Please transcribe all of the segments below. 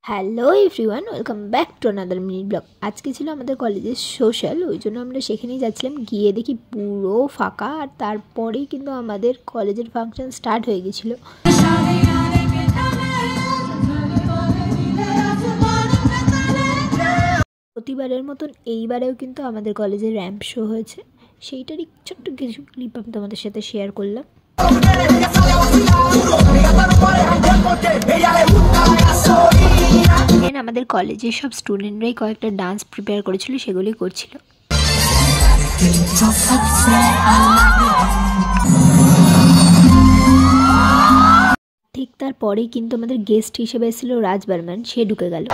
Hello everyone, welcome back to another mini blog. আজকে ছিল আমাদের কলেজের সোশ্যাল, ওই জন্য আমরা সেখানেই যাচ্ছিলাম। গিয়ে দেখি পুরো ফাঁকা, আর তারপরেই কিন্তু আমাদের কলেজের ফাংশন স্টার্ট হয়ে গেছিলো। প্রতিবারের মতন এইবারেও কিন্তু আমাদের কলেজে র্যাম্প শো হয়েছে, সেইটারই ছোট্ট কিছু ক্লিপ আমি তোমাদের সাথে শেয়ার করলাম। আমাদের কলেজের সব স্টুডেন্টরাই কয়েকটা ডান্স প্রিপেয়ার করেছিল, সেগুলি করছিল। ঠিক তারপরেই কিন্তু আমাদের গেস্ট হিসেবে এসেছিল রাজ বর্মন, সে ঢুকে গেল।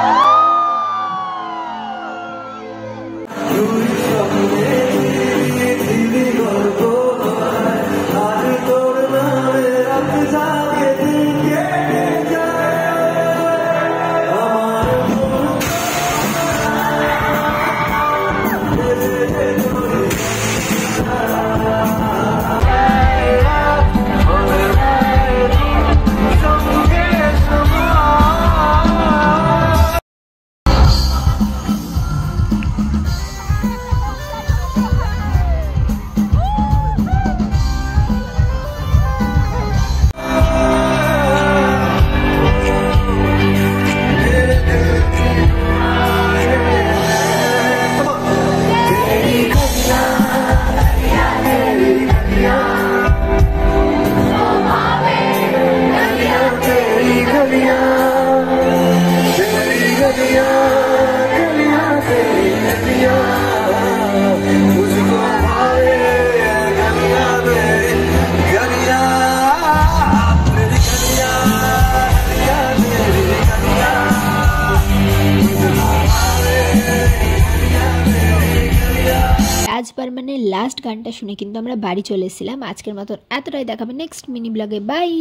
রাজ বর্মনের লাস্ট গানটা শুনে কিন্তু আমরা বাড়ি চলে এসেছিলাম। আজকের মতন এতটাই, দেখাবে নেক্সট মিনি ব্লগে। বাই।